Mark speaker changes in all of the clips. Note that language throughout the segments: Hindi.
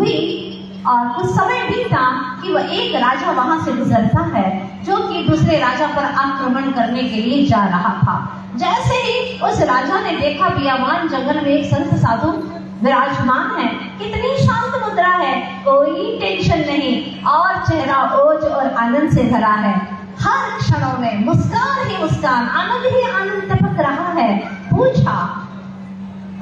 Speaker 1: हुई और कुछ समय बीता कि वह एक राजा वहां से गुजरता है जो कि दूसरे राजा पर आक्रमण करने के लिए जा रहा था। जैसे ही उस राजा ने देखा बियावान जंगल में एक संत साधु विराजमान है, कितनी शांत मुद्रा है, कोई टेंशन नहीं और चेहरा ओज और आनंद से भरा है। हर क्षणों में मुस्कान ही मुस्कान, आनंद ही आनंद टपक रहा है। पूछा,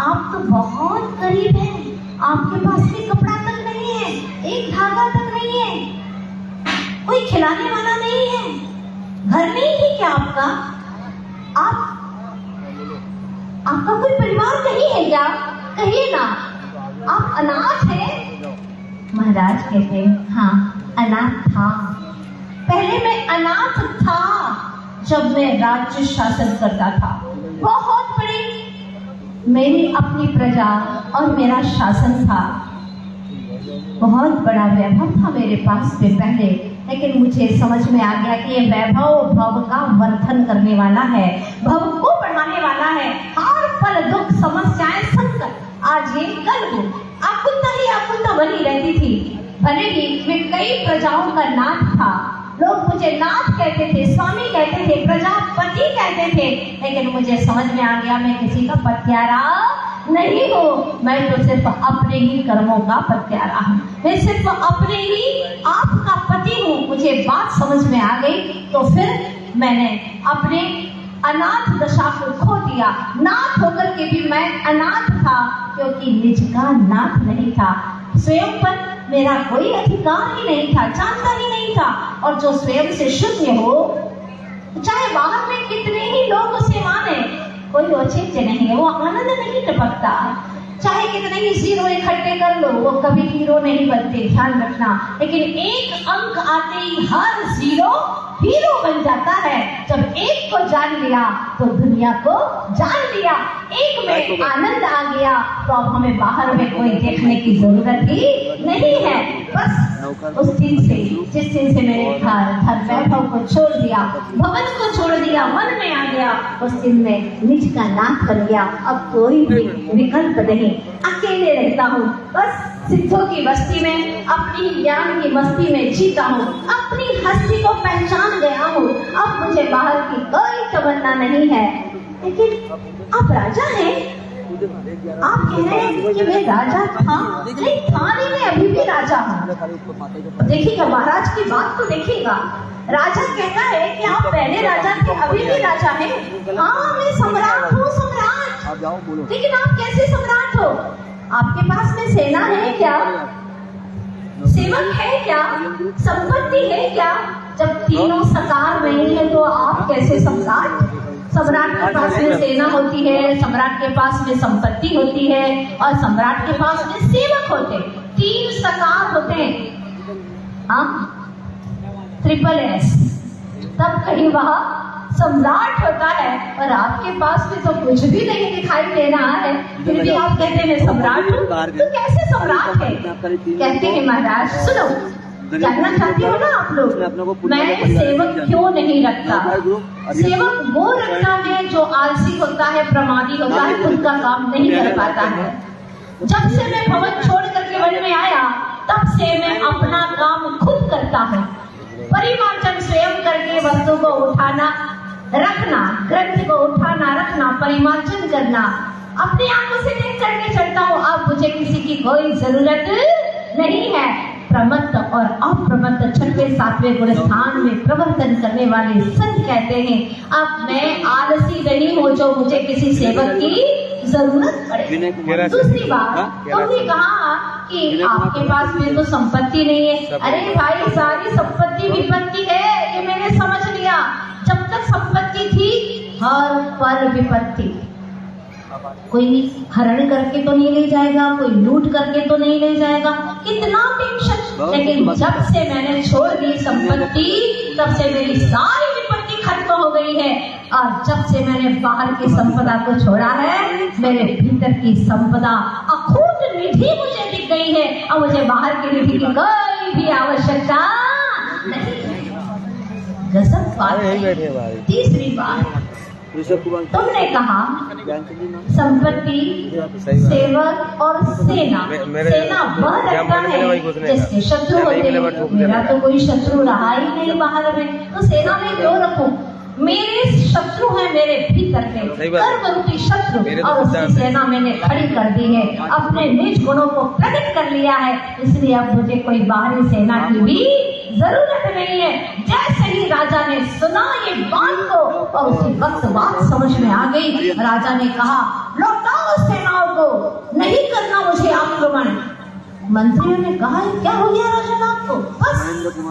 Speaker 1: आप तो बहुत गरीब हैं, आपके पास भी कपड़ा तक नहीं है, एक धागा तक नहीं है, कोई खिलाने वाला नहीं है, घर नहीं है क्या आपका? आपका कोई परिवार नहीं है क्या? कहिए ना, आप अनाथ हैं? महाराज कहते, हाँ अनाथ था। पहले मैं अनाथ था जब मैं राज्य शासन करता था। बहुत बड़ी मेरी अपनी प्रजा और मेरा शासन था, बहुत बड़ा वैभव था मेरे पास में पहले। लेकिन मुझे समझ में आ गया कि ये वैभव भव का वर्धन करने वाला है, भव को बढ़ाने वाला है। हर पल दुख, समस्याएं, संकट, आज ये कल वो आकुलता बनी रहती थी। भले ही मैं कई प्रजाओं का नाथ था, लोग मुझे नाथ कहते थे, स्वामी कहते थे, प्रजापति कहते थे, लेकिन मुझे समझ में आ गया मैं किसी का पत्यारा नहीं हूँ। मैं तो सिर्फ अपने ही कर्मों का पत्यारा हूँ, मैं सिर्फ अपने ही आपका पति हूँ। मुझे बात समझ में आ गई तो फिर मैंने अपने अनाथ दशा को खो दिया। नाथ होकर के भी मैं अनाथ था, क्योंकि निज का नाथ नहीं था। स्वयं पर मेरा कोई अधिकार ही नहीं था, जानता ही नहीं था। और जो स्वयं से शून्य हो, चाहे बाहर में कितने ही लोग उसे माने, कोई औचित्य नहीं है, वो आनंद नहीं टपकता। चाहे कितने ही जीरो इकट्ठे कर लो, वो कभी हीरो नहीं बनते, ध्यान रखना। लेकिन एक अंक आते ही हर जीरो हीरो बन जाता है। जब एक को जान लिया तो दुनिया को जान लिया। एक में आनंद आ गया तो अब हमें बाहर में कोई देखने की जरूरत ही नहीं है। बस उस दिन से, जिस दिन से मैंने धन वैभव को छोड़ दिया, भवन को छोड़ दिया, मन में आ गया, उस दिन में निज का नाथ बन गया। अब कोई भी विकल्प नहीं, अकेले रहता हूँ, बस सिद्धों की बस्ती में, अपनी ज्ञान की मस्ती में जीता हूँ, अपनी हस्ती को पहचान गया हूँ। अब मुझे बाहर की कोई तमन्ना नहीं है। लेकिन आप राजा हैं, आप कह रहे हैं कि मैं राजा था, नहीं था नहीं, मैं अभी भी राजा हूँ। देखिएगा महाराज की बात तो देखिएगा। राजा कहता है कि आप पहले राजा थे, अभी भी राजा हैं। हाँ मैं सम्राट हूँ, सम्राट। लेकिन आप कैसे सम्राट हो? आपके पास में सेना है क्या? सेवक है क्या? संपत्ति है क्या? जब तीनों साकार नहीं है तो आप कैसे सम्राट? सम्राट के पास में सेना होती है, सम्राट के पास में संपत्ति होती है और सम्राट के पास में सेवक होते, तीन साकार होते हैं। हाँ, ट्रिपल एस, तब कहीं वह सम्राट होता है। और आपके पास में तो कुछ भी नहीं दिखाई दे रहा है, फिर भी आप कहते हैं सम्राट हूँ। तो कैसे सम्राट है? कहते हैं महाराज सुनो, जानना चाहती हो ना आप लोग, मैं सेवक क्यों नहीं रखता? सेवक वो रखता है जो आलसी होता है, प्रमादी होता है, खुद का काम नहीं कर पाता है। जब से मैं भवन छोड़ करके वन में आया, तब से मैं अपना काम खुद करता हूँ। परिमार्जन स्वयं करके वस्तु को उठाना रखना, ग्रंथ को उठाना रखना, परिमार्जन करना, अपनी आंखों से देख करके चलता हूँ। अब मुझे किसी की कोई जरूरत नहीं है। प्रमत्त और अप्रमत्त छठे सातवें गुण स्थान में प्रवर्तन करने वाले संत कहते हैं, अब मैं आलसी नहीं हूँ जो मुझे किसी सेवक की जरूरत पड़े। दूसरी बात, तुमने कहा कि आपके पास में तो संपत्ति नहीं है। अरे भाई, सारी संपत्ति विपत्ति है, ये मैंने समझ लिया। जब तक संपत्ति थी, हर पल विपत्ति। कोई हरण करके तो नहीं ले जाएगा, कोई लूट करके तो नहीं ले जाएगा, कितना टेंशन। लेकिन जब से मैंने छोड़ दी संपत्ति, तब से मेरी सारी विपत्ति खत्म हो गई है। और जब से मैंने बाहर की संपदा को छोड़ा है, मेरे भीतर की संपदा अखूट निधि मुझे दिख गई है। और मुझे बाहर की निधि की कोई भी आवश्यकता नहीं। गजब बात है। तीसरी बात, तुमने कहा संपत्ति, सेवक और सेना। सेना वह रखता है जिसके शत्रु होते। मेरा तो कोई शत्रु रहा ही नहीं बाहर में, तो सेना में क्यों रखूं? मेरे शत्रु है मेरे भीतर के, कर्मरूपी शत्रु, और उसकी सेना मैंने खड़ी कर दी है। अपने निज गुणों को प्रकट कर लिया है, इसलिए अब मुझे कोई बाहरी सेना की भी जरूरत नहीं है। जैसे ही राजा ने सुना ये बात को, और उसी वक्त बात समझ में आ गई। राजा ने कहा, लौटाओ सेनाओं को, नहीं करना मुझे आक्रमण। मंत्रियों ने कहा, क्या हो गया राजन आपको? बस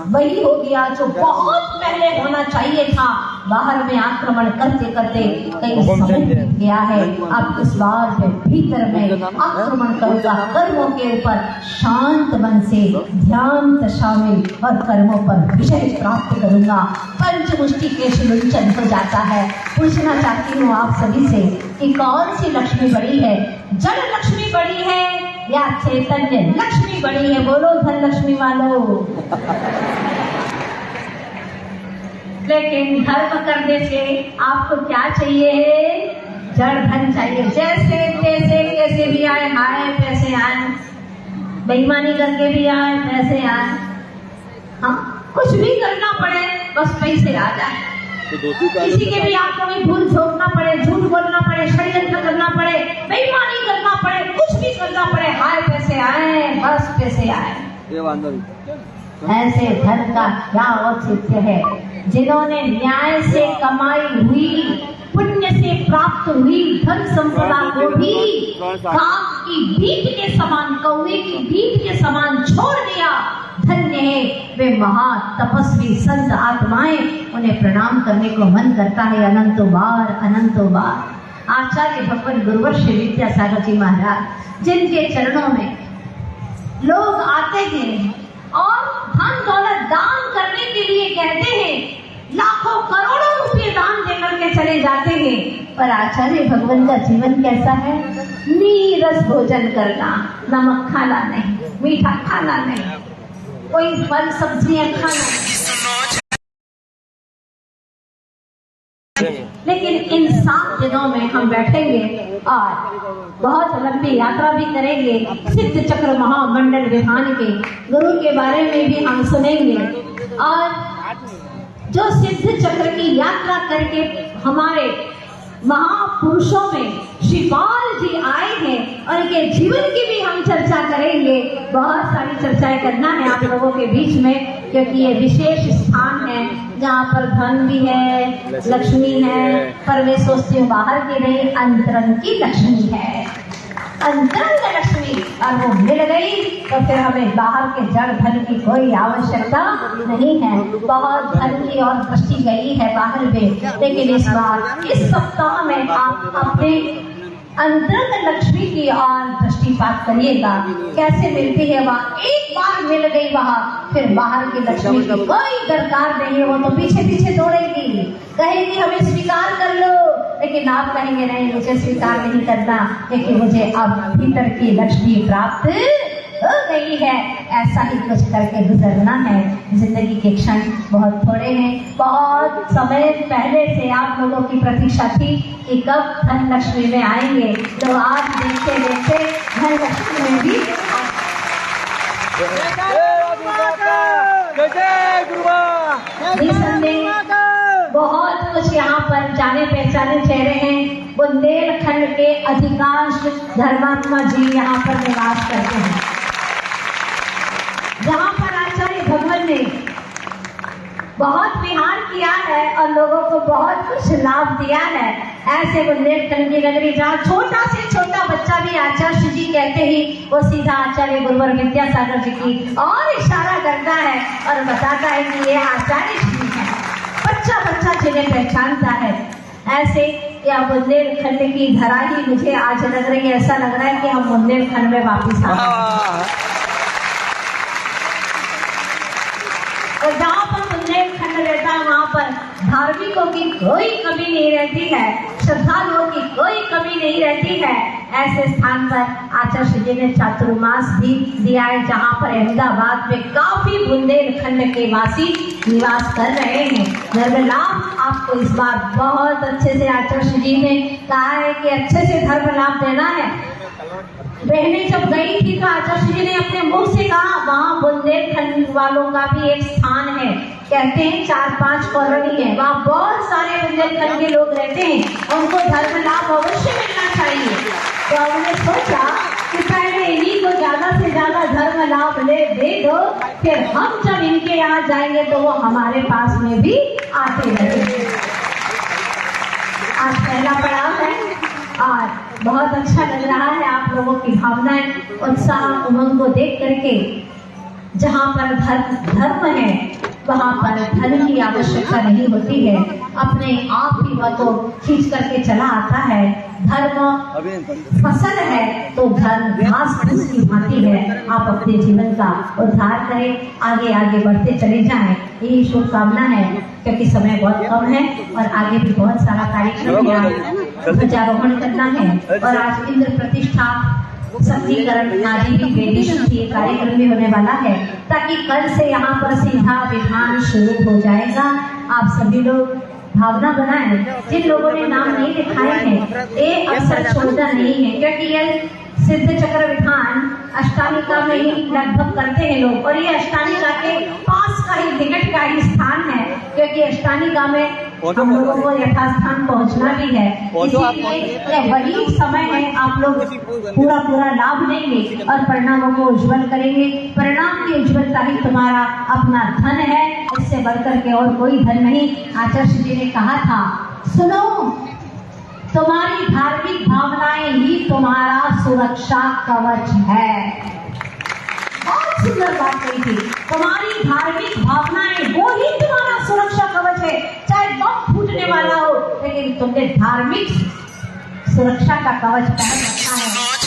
Speaker 1: वही हो गया जो बहुत पहले होना चाहिए था। बाहर में आक्रमण करते करते कई समय गया है। अब इस बार मैं भीतर में आक्रमण करूंगा, कर्मों के ऊपर शांत मन से ध्यान दशा में और कर्मों पर विजय प्राप्त करूंगा। पंचमुष्टि के सुलंचन हो जाता है। पूछना चाहती हूँ आप सभी से कि कौन सी लक्ष्मी बड़ी है? जड़ लक्ष्मी बड़ी है या चैतन्य लक्ष्मी बड़ी है? बोलो धन लक्ष्मी वालों। लेकिन धर्म करने से आपको क्या चाहिए? जड़ धन चाहिए। जैसे जैसे कैसे भी आए, हाय पैसे आए, बेईमानी करके भी आए पैसे आए, हाँ कुछ भी करना पड़े बस पैसे आ जाए। किसी के भी आपको भी भूल झोंकना पड़े, झूठ बोलना पड़े, षड्यंत्र करना पड़े, बेईमानी करना पड़े, कुछ भी करना पड़े, हाय पैसे आए, बस पैसे आए। ऐसे धन का क्या औचित्य है? जिन्होंने न्याय से कमाई हुई, पुण्य से प्राप्त हुई धन संपदा को भी काक की बीट के समान, कौवे की बीट के समान छोड़ दिया। धन्य है वे महा तपस्वी संत आत्माएं, उन्हें प्रणाम करने को मन करता है अनंतों बार अनंतों बार। आचार्य भगवान गुरुवर श्री विद्यासागर जी महाराज, जिनके चरणों में लोग आते हैं और धन दौलत दान करने के लिए कहते हैं, लाखों करोड़ों रुपए दान देकर के चले जाते हैं, पर आचार्य भगवान का जीवन कैसा है? नीरस भोजन करना, नमक खाना नहीं, मीठा खाना नहीं, कोई फल सब्जियां खाना नहीं। लेकिन इन 7 दिनों में हम बैठेंगे और बहुत लंबी यात्रा भी करेंगे। सिद्ध चक्र महामंडल विधान के गुरु के बारे में भी हम सुनेंगे। और जो सिद्ध चक्र की यात्रा करके हमारे महापुरुषों में श्री बाल जी आए हैं, उनके जीवन की भी हम चर्चा करेंगे। बहुत सारी चर्चाएं करना है आप लोगों के बीच में, क्योंकि ये विशेष स्थान है जहाँ पर धन भी है, लक्ष्मी है, पर मैं सोचती हूँ बाहर की नहीं, अंतरंग की लक्ष्मी है, अंतरंग लक्ष्मी। और वो मिल गई तो फिर हमें बाहर के जड़ धन की कोई आवश्यकता नहीं है। बहुत धन की और दृष्टि गई है बाहर में, लेकिन इस बार इस सप्ताह में आप अपने अंतरंग लक्ष्मी की और दृष्टिपात करिएगा। कैसे मिलती है वहाँ? एक बार मिल गई वहाँ, फिर बाहर की लक्ष्मी की कोई दरकार नहीं है। वो तो पीछे पीछे दौड़ेगी, कहेगी हमें स्वीकार कर लो, लेकिन आप कहेंगे नहीं मुझे स्वीकार नहीं करना, लेकिन मुझे अब भीतर की लक्ष्मी प्राप्त हो गई है। ऐसा ही कुछ करके गुजरना है। जिंदगी के क्षण बहुत थोड़े हैं। बहुत समय पहले से आप लोगों की प्रतीक्षा थी कि कब धन लक्ष्मी में आएंगे, तो आज देखते देखते धन लक्ष्मी में भी बहुत कुछ यहाँ पर जाने पहचाने चेहरे हैं। बुंदेलखंड के अधिकांश धर्मात्मा जी यहाँ पर निवास करते हैं, जहाँ पर आचार्य भगवान ने बहुत विहार किया है और लोगों को बहुत कुछ लाभ दिया है। ऐसे बुंदेलखंड की नगरी जहाँ छोटा से छोटा बच्चा भी आचार्य जी कहते ही वो सीधा आचार्य गुरुवर विद्यासागर जी की और इशारा करता है और बताता है कि ये आचार्य जी है। बच्चा बच्चा जिन्हें पहचानता है। ऐसे या बुंदेलखंड की धरा ही मुझे आज लग रही है, ऐसा लग रहा है कि हम बुंदेलखंड में वापिस आ गए। और जहाँ पर बुंदेलखंड रहता है वहाँ पर धार्मिकों की कोई कमी नहीं रहती है, श्रद्धालुओं की कोई कमी नहीं रहती है। ऐसे स्थान पर आचार्य जी ने चातुर्मास भी दिया है, जहाँ पर अहमदाबाद में काफी बुंदेलखंड के वासी निवास कर रहे हैं। धर्म लाभ आपको इस बार बहुत अच्छे से आचार्य जी ने कहा है कि अच्छे से धर्म लाभ देना है। बहनें जब गई थी तो आचार्य जी ने अपने मुख से कहा वहाँ बुंदेलखंड वालों का भी एक स्थान है, कहते हैं 4-5 कॉलोनी है, वहाँ बहुत सारे बुंदेलखंड के लोग रहते हैं, उनको धर्म लाभ अवश्य मिलना चाहिए। तो हमने सोचा कि पहले इन्हीं को ज्यादा से ज्यादा धर्म लाभ दे दो, फिर हम जब इनके यहाँ जाएंगे तो वो हमारे पास में भी आते रहेंगे। आज पहला पड़ाव है और बहुत अच्छा लग रहा है आप लोगों की भावनाएं, उत्साह, उमंग को देख करके। जहाँ पर धर्म है वहाँ पर धन की आवश्यकता नहीं होती है, अपने आप ही वह तो खींच करके चला आता है। धर्म फसल है तो धर्म घास फूस की भांति है। आप अपने जीवन का उद्धार करें, आगे आगे बढ़ते चले जाएं, यही शुभकामना है। क्योंकि समय बहुत कम है और आगे भी बहुत सारा कार्यक्रम है, ध्वजारोहण करना है और आज इंद्र प्रतिष्ठा, सत्रीकरण आदि भी वेदी शुद्धि कार्यक्रम भी होने वाला है, ताकि कल से यहाँ पर सीधा विधान शुरू हो जाएगा। आप सभी लोग भावना बनाएं। जिन लोगों ने नाम नहीं लिखाए हैं ये अवसर छोड़ना नहीं है, क्योंकि ये सिद्ध चक्र विधान अष्टानिका में ही लगभग करते हैं लोग, और ये अष्टानिका के पास का ही निकट का ही स्थान है, क्योंकि अष्टानिका में हम लोगों को यथास्थान पहुंचना भी है। इसीलिए वही समय है, आप लोग पूरा लाभ लेंगे और परिणामों को उज्जवल करेंगे। परिणाम की उज्जवलता ही तुम्हारा अपना धन है, इससे बढ़कर के और कोई धन नहीं। आचार्य जी ने कहा था, सुनो, तुम्हारी धार्मिक भावनाएं ही तुम्हारा सुरक्षा कवच है। बहुत सुंदर बात कही थी, तुम्हारी धार्मिक भावनाएं वो ही तुम्हारा सुरक्षा कवच है। चाहे बम फूटने वाला हो, लेकिन तुमने धार्मिक सुरक्षा का कवच पहन रखा है।